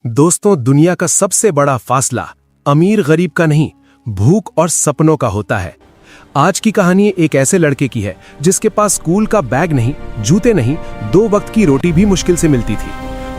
दोस्तों, दुनिया का सबसे बड़ा फासला अमीर गरीब का नहीं, भूख और सपनों का होता है। आज की कहानी एक ऐसे लड़के की है जिसके पास स्कूल का बैग नहीं, जूते नहीं, 2 वक्त की रोटी भी मुश्किल से मिलती थी।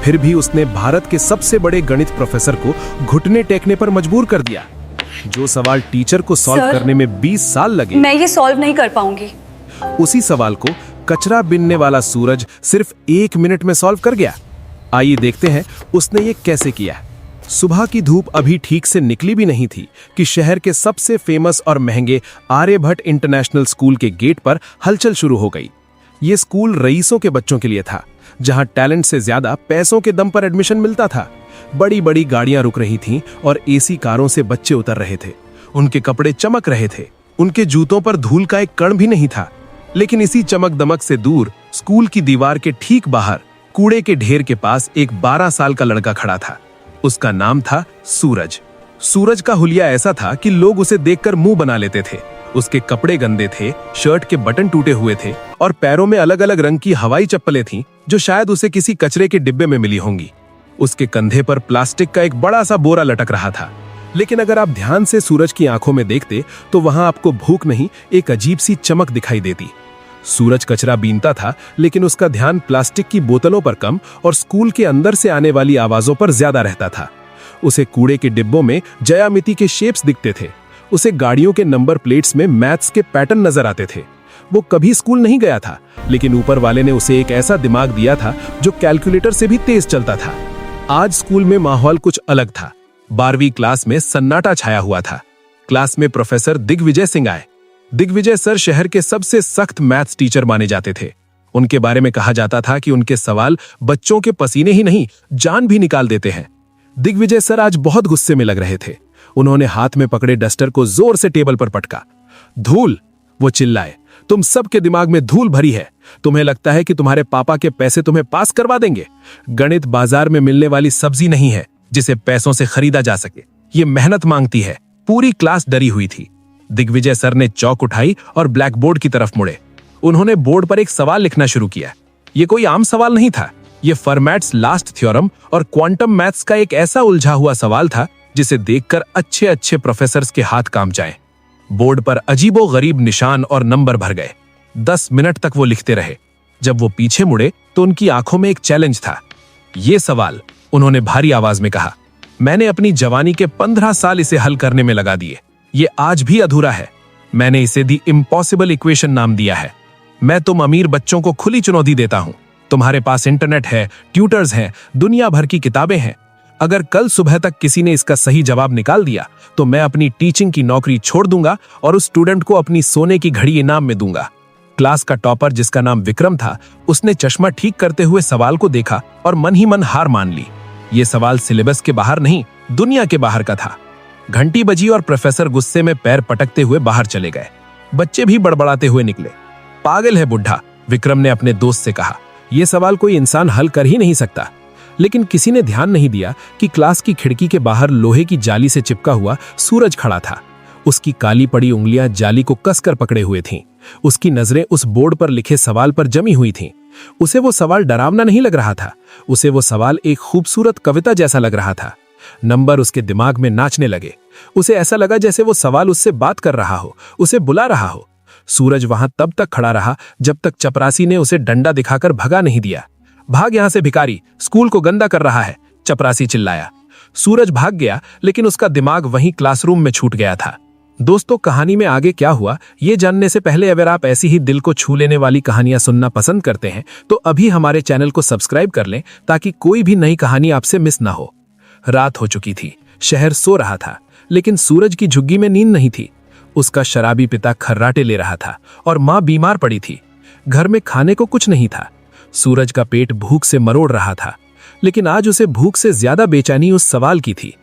फिर भी उसने भारत के सबसे बड़े गणित प्रोफेसर को घुटने टेकने पर मजबूर कर दिया। जो सवाल टीचर को सॉल्व करने में 20 साल लगे, मैं ये सॉल्व नहीं कर पाऊंगी। उसी सवाल को कचरा बीनने वाला सूरज सिर्फ 1 मिनट में सॉल्व कर गया। आइए देखते हैं उसने ये कैसे किया। सुबह की धूप अभी ठीक से निकली भी नहीं थी कि शहर के सबसे फेमस और महंगे आर्यभट्ट इंटरनेशनल स्कूल के गेट पर हलचल शुरू हो गई। ये स्कूल रईसों के बच्चों के लिए था, जहां टैलेंट से ज्यादा पैसों के दम पर एडमिशन मिलता था। बड़ी बड़ी गाड़ियां रुक रही थीं और एसी कारों से बच्चे उतर रहे थे। उनके कपड़े चमक रहे थे, उनके जूतों पर धूल का एक कण भी नहीं था। लेकिन इसी चमक दमक से दूर स्कूल की दीवार के ठीक बाहर कूड़े के ढेर के पास एक 12 साल का लड़का खड़ा था। उसका नाम था सूरज। सूरज का हुलिया ऐसा था कि लोग उसे देखकर मुंह बना लेते थे। उसके कपड़े गंदे थे, शर्ट के बटन टूटे हुए थे और पैरों में अलग अलग रंग की हवाई चप्पलें थीं, जो शायद उसे किसी कचरे के डिब्बे में मिली होंगी। उसके कंधे पर प्लास्टिक का एक बड़ा सा बोरा लटक रहा था। लेकिन अगर आप ध्यान से सूरज की आंखों में देखते तो वहां आपको भूख नहीं, एक अजीब सी चमक दिखाई देती। सूरज कचरा बीनता था, लेकिन उसका ध्यान प्लास्टिक की बोतलों पर कम और स्कूल के अंदर से आने वाली आवाजों पर ज्यादा रहता था। उसे कूड़े के डिब्बों में ज्यामिति के शेप्स दिखते थे। उसे गाड़ियों के नंबर प्लेट्स में मैथ्स के पैटर्न नजर आते थे। वो कभी स्कूल नहीं गया था, लेकिन ऊपर वाले ने उसे एक ऐसा दिमाग दिया था जो कैलकुलेटर से भी तेज चलता था। आज स्कूल में माहौल कुछ अलग था। 12वीं क्लास में सन्नाटा छाया हुआ था। क्लास में प्रोफेसर दिग्विजय सिंह आए। दिग्विजय सर शहर के सबसे सख्त मैथ्स टीचर माने जाते थे। उनके बारे में कहा जाता था कि उनके सवाल बच्चों के पसीने ही नहीं, जान भी निकाल देते हैं। दिग्विजय सर आज बहुत गुस्से में लग रहे थे। उन्होंने हाथ में पकड़े डस्टर को जोर से टेबल पर पटका। धूल, वो चिल्लाए, तुम सबके दिमाग में धूल भरी है। तुम्हें लगता है कि तुम्हारे पापा के पैसे तुम्हें पास करवा देंगे? गणित बाजार में मिलने वाली सब्जी नहीं है जिसे पैसों से खरीदा जा सके। ये मेहनत मांगती है। पूरी क्लास डरी हुई थी। दिग्विजय सर ने चौक उठाई और ब्लैक बोर्ड की तरफ मुड़े। उन्होंने बोर्ड पर एक सवाल लिखना शुरू किया। ये कोई आम सवाल नहीं था। ये फर्मैट्स लास्ट थ्योरम और क्वांटम मैथ्स का एक ऐसा उलझा हुआ सवाल था जिसे देखकर अच्छे अच्छे प्रोफेसर्स के हाथ कांप जाएं। बोर्ड पर अजीबो गरीब निशान और नंबर भर गए। 10 मिनट तक वो लिखते रहे। जब वो पीछे मुड़े तो उनकी आंखों में एक चैलेंज था। ये सवाल, उन्होंने भारी आवाज में कहा, मैंने अपनी जवानी के 15 साल इसे हल करने में लगा दिए। ये आज भी अधूरा है। मैंने इसे दी इम्पॉसिबल इक्वेशन नाम दिया है। मैं तुम अमीर बच्चों को खुली चुनौती देता हूं। तुम्हारे पास इंटरनेट है, ट्यूटर्स हैं, दुनिया भर की किताबें हैं। अगर कल सुबह तक किसी ने इसका सही जवाब निकाल दिया तो मैं अपनी टीचिंग की नौकरी छोड़ दूंगा और उस स्टूडेंट को अपनी सोने की घड़ी इनाम में दूंगा। क्लास का टॉपर, जिसका नाम विक्रम था, उसने चश्मा ठीक करते हुए सवाल को देखा और मन ही मन हार मान ली। ये सवाल सिलेबस के बाहर नहीं, दुनिया के बाहर का था। घंटी बजी और प्रोफेसर गुस्से में पैर पटकते हुए बाहर चले गए। बच्चे भी बड़बड़ाते हुए निकले। पागल है बुढ़ा, विक्रम ने अपने दोस्त से कहा। यह सवाल कोई इंसान हल कर ही नहीं सकता। लेकिन किसी ने ध्यान नहीं दिया कि क्लास की खिड़की के बाहर लोहे की जाली से चिपका हुआ सूरज खड़ा था। उसकी काली पड़ी उंगलियां जाली को कसकर पकड़े हुए थीं। उसकी नजरें उस बोर्ड पर लिखे सवाल पर जमी हुई थीं। उसे वो सवाल डरावना नहीं लग रहा था। उसे वो सवाल एक खूबसूरत कविता जैसा लग रहा था। नंबर उसके दिमाग में नाचने लगे। उसे ऐसा लगा जैसे वो सवाल उससे बात कर रहा हो, उसे बुला रहा हो। सूरज वहां तब तक खड़ा रहा जब तक चपरासी ने उसे डंडा दिखाकर भगा नहीं दिया। भाग यहां से भिखारी, स्कूल को गंदा कर रहा है, चपरासी चिल्लाया। सूरज भाग गया, लेकिन उसका दिमाग वहीं क्लासरूम में छूट गया था। दोस्तों, कहानी में आगे क्या हुआ ये जानने से पहले अगर आप ऐसी ही दिल को छू लेने वाली कहानियां सुनना पसंद करते हैं तो अभी हमारे चैनल को सब्सक्राइब कर लें ताकि कोई भी नई कहानी आपसे मिस ना हो। रात हो चुकी थी। शहर सो रहा था, लेकिन सूरज की झुग्गी में नींद नहीं थी। उसका शराबी पिता खर्राटे ले रहा था और मां बीमार पड़ी थी। घर में खाने को कुछ नहीं था। सूरज का पेट भूख से मरोड़ रहा था, लेकिन आज उसे भूख से ज्यादा बेचैनी उस सवाल की थी।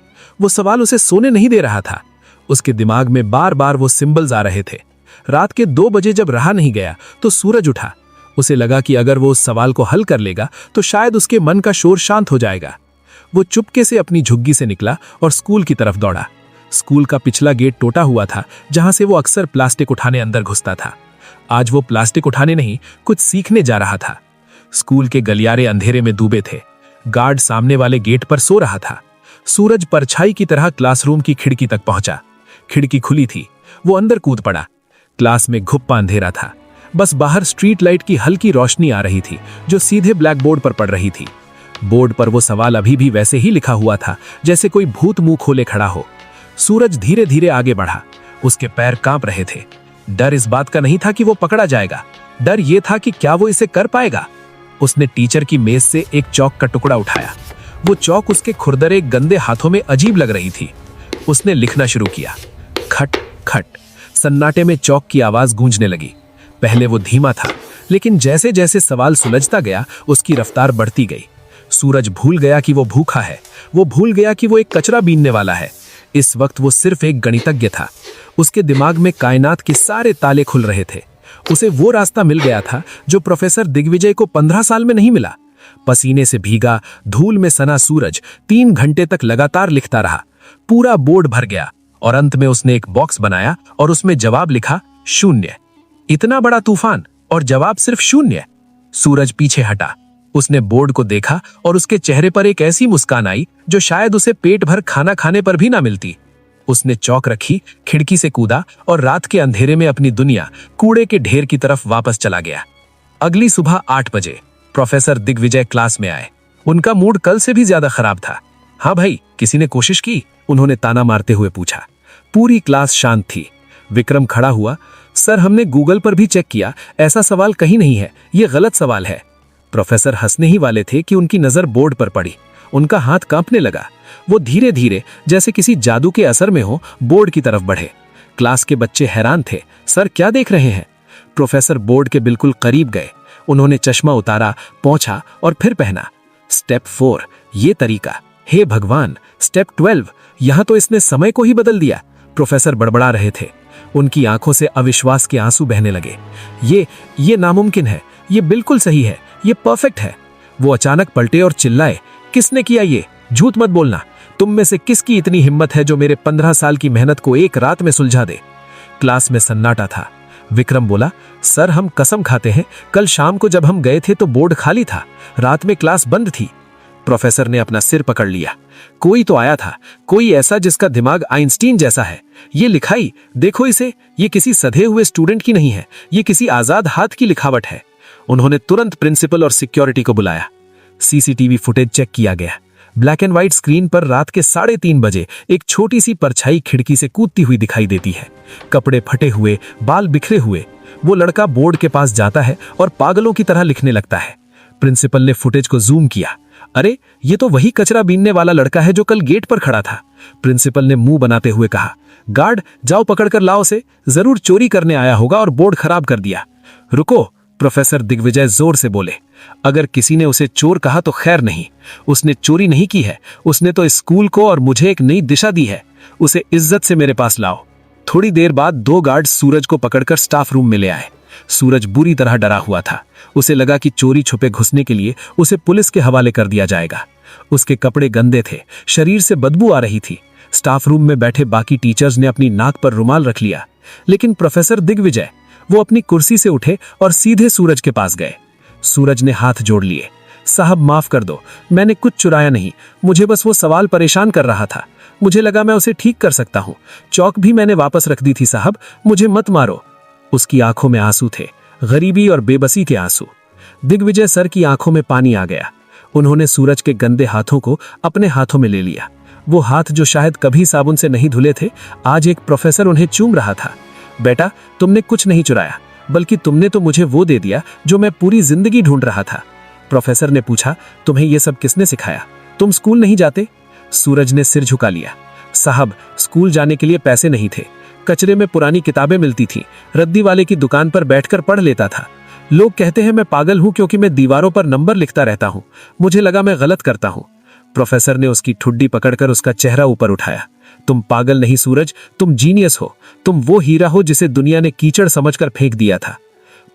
वो सवाल उसे सोने नहीं दे रहा था। उसके दिमाग में बार बार वो सिंबल्स आ रहे थे। रात के 2 बजे जब रहा नहीं गया तो सूरज उठा। उसे लगा कि अगर वो उस सवाल को हल कर लेगा तो शायद उसके मन का शोर शांत हो जाएगा। वो चुपके से अपनी झुग्गी से निकला और स्कूल की तरफ दौड़ा। स्कूल का पिछला गेट टूटा हुआ था, जहां से वो अक्सर प्लास्टिक उठाने अंदर घुसता था। आज वो प्लास्टिक उठाने नहीं, कुछ सीखने जा रहा था। स्कूल के गलियारे अंधेरे में डूबे थे। गार्ड सामने वाले गेट पर सो रहा था। सूरज परछाई की तरह क्लासरूम की खिड़की तक पहुंचा। खिड़की खुली थी, वो अंदर कूद पड़ा। क्लास में घुप्पा अंधेरा था, बस बाहर स्ट्रीट लाइट की हल्की रोशनी आ रही थी जो सीधे ब्लैक बोर्ड पर पड़ रही थी। बोर्ड पर वो सवाल अभी भी वैसे ही लिखा हुआ था जैसे कोई भूत मुंह खोले खड़ा हो। सूरज धीरे धीरे आगे बढ़ा, उसके पैर कांप रहे थे। डर इस बात का नहीं था कि वो पकड़ा जाएगा, डर ये था कि क्या वो इसे कर पाएगा। उसने टीचर की मेज से एक चौक का टुकड़ा उठाया। वो चौक उसके खुरदरे गंदे हाथों में अजीब लग रही थी। उसने लिखना शुरू किया। खट खट। सन्नाटे में चौक की आवाज गूंजने लगी। पहले वो धीमा था, लेकिन जैसे जैसे सवाल सुलझता गया उसकी रफ्तार बढ़ती गई। सूरज भूल गया कि वो भूखा है, वो भूल गया कि वो एक कचरा बीनने वाला है। इस वक्त वो सिर्फ एक गणितज्ञ था। उसके दिमाग में कायनात के सारे ताले खुल रहे थे। उसे वो रास्ता मिल गया था जो प्रोफेसर दिग्विजय को 15 साल में नहीं मिला। पसीने से भीगा, धूल में सना सूरज 3 घंटे तक लगातार लिखता रहा। पूरा बोर्ड भर गया और अंत में उसने एक बॉक्स बनाया और उसमें जवाब लिखा 0। इतना बड़ा तूफान और जवाब सिर्फ 0। सूरज पीछे हटा। उसने बोर्ड को देखा और उसके चेहरे पर एक ऐसी मुस्कान आई जो शायद उसे पेट भर खाना खाने पर भी ना मिलती। उसने चौक रखी, खिड़की से कूदा और रात के अंधेरे में अपनी दुनिया कूड़े के ढेर की तरफ वापस चला गया। अगली सुबह 8 बजे प्रोफेसर दिग्विजय क्लास में आए। उनका मूड कल से भी ज्यादा खराब था। हाँ भाई, किसी ने कोशिश की? उन्होंने ताना मारते हुए पूछा। पूरी क्लास शांत थी। विक्रम खड़ा हुआ। सर, हमने गूगल पर भी चेक किया, ऐसा सवाल कहीं नहीं है, ये गलत सवाल है। प्रोफेसर हंसने ही वाले थे कि उनकी नजर बोर्ड पर पड़ी। उनका हाथ कांपने लगा। वो धीरे धीरे जैसे किसी जादू के असर में हो बोर्ड की तरफ बढ़े। क्लास के बच्चे हैरान थे। सर, क्या देख रहे हैं? प्रोफेसर बोर्ड के बिल्कुल करीब गए। उन्होंने चश्मा उतारा, पोंछा और फिर पहना। स्टेप 4, ये तरीका। हे भगवान, स्टेप 12, यहां तो इसने समय को ही बदल दिया। प्रोफेसर बड़बड़ा रहे थे। उनकी आंखों से अविश्वास के आंसू बहने लगे। ये नामुमकिन है, ये बिल्कुल सही है, ये परफेक्ट है। वो अचानक पलटे और चिल्लाए, किसने किया ये? झूठ मत बोलना। तुम में से किसकी इतनी हिम्मत है जो मेरे 15 साल की मेहनत को एक रात में सुलझा दे? क्लास में सन्नाटा था। विक्रम बोला, सर, हम कसम खाते हैं, कल शाम को जब हम गए थे तो बोर्ड खाली था, रात में क्लास बंद थी। प्रोफेसर ने अपना सिर पकड़ लिया। कोई तो आया था, कोई ऐसा जिसका दिमाग आइंस्टीन जैसा है। ये लिखाई देखो इसे, ये किसी सधे हुए स्टूडेंट की नहीं है, ये किसी आजाद हाथ की लिखावट है। उन्होंने तुरंत प्रिंसिपल और सिक्योरिटी को बुलाया। सीसीटीवी फुटेज चेक किया गया। ब्लैक एंड व्हाइट स्क्रीन पर रात के 3:30 बजे एक छोटी सी परछाई खिड़की से कूदती हुई दिखाई देती है। कपड़े फटे हुए, बाल बिखरे हुए। वो लड़का बोर्ड के पास जाता है और पागलों की तरह लिखने लगता है। प्रिंसिपल ने फुटेज को जूम किया। अरे, ये तो वही कचरा बीनने वाला लड़का है जो कल गेट पर खड़ा था। प्रिंसिपल ने मुंह बनाते हुए कहा, गार्ड, जाओ पकड़ कर लाओ उसे, जरूर चोरी करने आया होगा और बोर्ड खराब कर दिया। रुको, प्रोफेसर दिग्विजय जोर से बोले। अगर किसी ने उसे चोर कहा तो खैर नहीं, उसने चोरी नहीं की है, उसने तो स्कूल को और मुझे एक नई दिशा दी है। उसे इज्जत से मेरे पास लाओ। थोड़ी देर बाद 2 गार्ड सूरज को पकड़कर स्टाफ रूम में ले आए। सूरज बुरी तरह डरा हुआ था। उसे लगा कि चोरी छुपे घुसने के लिए उसे पुलिस के हवाले कर दिया जाएगा। उसके कपड़े गंदे थे, शरीर से बदबू आ रही थी। स्टाफ रूम में बैठे बाकी टीचर्स ने अपनी नाक पर रुमाल रख लिया, लेकिन प्रोफेसर दिग्विजय, वो अपनी कुर्सी से उठे और सीधे सूरज के पास गए। सूरज ने हाथ जोड़ लिए। साहब, माफ कर दो, मैंने कुछ चुराया नहीं, मुझे बस वो सवाल परेशान कर रहा था। मुझे लगा मैं उसे ठीक कर सकता हूँ। चौक भी मैंने वापस रख दी थी साहब, मुझे मत मारो। उसकी आंखों में आंसू थे, गरीबी और बेबसी के आंसू। दिग्विजय सर की आंखों में पानी आ गया। उन्होंने सूरज के गंदे हाथों को अपने हाथों में ले लिया। वो हाथ जो शायद कभी साबुन से नहीं धुले थे, आज एक प्रोफेसर उन्हें चूम रहा था। बेटा, तुमने कुछ नहीं चुराया, बल्कि तुमने तो मुझे वो दे दिया जो मैं पूरी जिंदगी ढूंढ रहा था। प्रोफेसर ने पूछा, तुम्हें ये सब किसने सिखाया? तुम स्कूल नहीं जाते? सूरज ने सिर झुका लिया। साहब, स्कूल जाने के लिए पैसे नहीं थे। कचरे में पुरानी किताबें मिलती थी, रद्दी वाले की दुकान पर बैठकर पढ़ लेता था। लोग कहते हैं मैं पागल हूं क्योंकि मैं दीवारों पर नंबर लिखता रहता हूं। मुझे लगा मैं गलत करता हूं। प्रोफेसर ने उसकी ठुड्डी पकड़कर उसका चेहरा ऊपर उठाया। तुम पागल नहीं सूरज, तुम जीनियस हो। तुम वो हीरा हो जिसे दुनिया ने कीचड़ समझकर फेंक दिया था।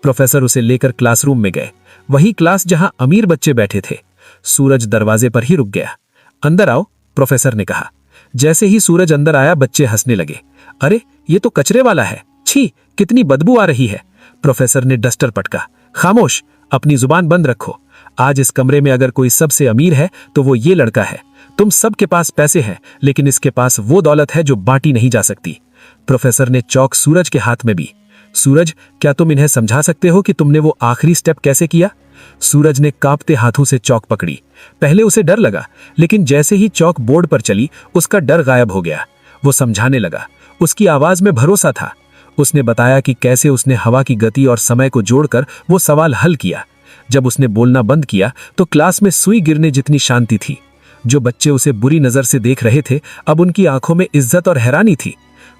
प्रोफेसर उसे लेकर क्लासरूम में गए, वही क्लास जहां अमीर बच्चे बैठे थे। सूरज दरवाजे पर ही रुक गया। अंदर आओ, प्रोफेसर ने कहा। जैसे ही सूरज अंदर आया, बच्चे हंसने लगे। अरे, ये तो कचरे वाला है, छी, कितनी बदबू आ रही है। प्रोफेसर ने डस्टर पटका। खामोश, अपनी जुबान बंद रखो। आज इस कमरे में अगर कोई सबसे अमीर है तो वो ये लड़का है। तुम सबके पास पैसे हैं, लेकिन इसके पास वो दौलत है जो बांटी नहीं जा सकती। प्रोफेसर ने चौक सूरज के हाथ में भी। सूरज, क्या तुम इन्हें समझा सकते हो कि तुमने वो आखिरी स्टेप कैसे किया? सूरज ने कांपते हाथों से चौक पकड़ी। पहले उसे डर लगा, लेकिन जैसे ही चौक बोर्ड पर चली उसका डर गायब हो गया। वो समझाने लगा। उसकी आवाज में भरोसा था। उसने बताया कि कैसे उसने हवा की गति और समय को जोड़कर वो सवाल हल किया। जब उसने बोलना बंद किया तो क्लास में सुई गिरने जितनी शांति थी। जो बच्चे उसे बुरी नजर से देख रहे थे, अब उनकी आंखों में इज्जत और हैरानी थी।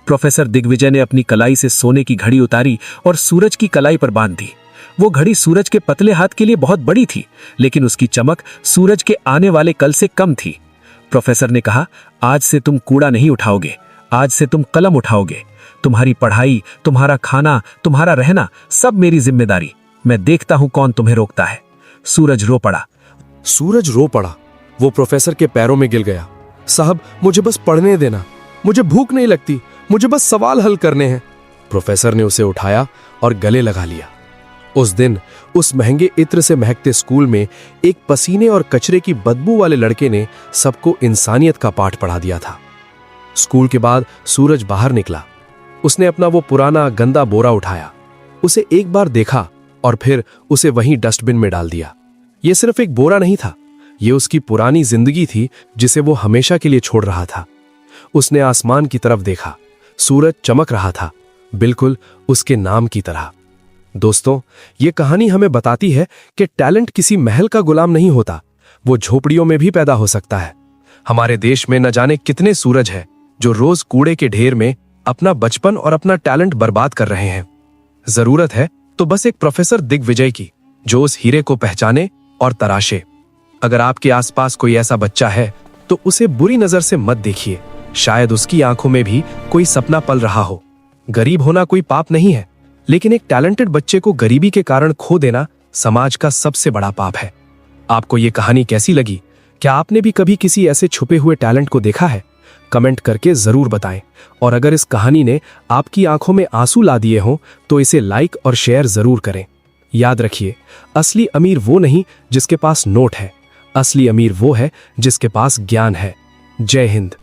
प्रोफेसर दिग्विजय ने अपनी कलाई से सोने की घड़ी उतारी और सूरज की कलाई पर बांध दी। वो घड़ी सूरज के पतले हाथ के लिए बहुत बड़ी थी, लेकिन उसकी चमक सूरज के आने वाले कल से कम थी। प्रोफेसर ने कहा, आज से तुम कूड़ा नहीं उठाओगे, आज से तुम कलम उठाओगे। तुम्हारी पढ़ाई, तुम्हारा खाना, तुम्हारा रहना, सब मेरी जिम्मेदारी। मैं देखता हूं कौन तुम्हें रोकता है। सूरज रो पड़ा। सूरज रो पड़ा। वो प्रोफेसर के पैरों में गिर गया। साहब, मुझे बस पढ़ने देना, मुझे भूख नहीं लगती, मुझे बस सवाल हल करने हैं। प्रोफेसर ने उसे उठाया और गले लगा लिया। उस दिन उस महंगे इत्र से महकते स्कूल में एक पसीने और कचरे की बदबू वाले लड़के ने सबको इंसानियत का पाठ पढ़ा दिया था। स्कूल के बाद सूरज बाहर निकला। उसने अपना वो पुराना गंदा बोरा उठाया, उसे एक बार देखा और फिर उसे वहीं डस्टबिन में डाल दिया। ये सिर्फ एक बोरा नहीं था, ये उसकी पुरानी जिंदगी थी जिसे वो हमेशा के लिए छोड़ रहा था। उसने आसमान की तरफ देखा। सूरज चमक रहा था, बिल्कुल उसके नाम की तरह। दोस्तों, ये कहानी हमें बताती है कि टैलेंट किसी महल का गुलाम नहीं होता, वो झोपड़ियों में भी पैदा हो सकता है। हमारे देश में न जाने कितने सूरज हैं जो रोज कूड़े के ढेर में अपना बचपन और अपना टैलेंट बर्बाद कर रहे हैं। जरूरत है तो बस एक प्रोफेसर दिग्विजय की, जो उस हीरे को पहचाने और तराशे। अगर आपके आसपास कोई ऐसा बच्चा है तो उसे बुरी नजर से मत देखिए। शायद उसकी आंखों में भी कोई सपना पल रहा हो। गरीब होना कोई पाप नहीं है, लेकिन एक टैलेंटेड बच्चे को गरीबी के कारण खो देना समाज का सबसे बड़ा पाप है। आपको ये कहानी कैसी लगी? क्या आपने भी कभी किसी ऐसे छुपे हुए टैलेंट को देखा है? कमेंट करके जरूर बताएं। और अगर इस कहानी ने आपकी आंखों में आंसू ला दिए हों तो इसे लाइक और शेयर जरूर करें। याद रखिए, असली अमीर वो नहीं जिसके पास नोट है, असली अमीर वो है जिसके पास ज्ञान है। जय हिंद।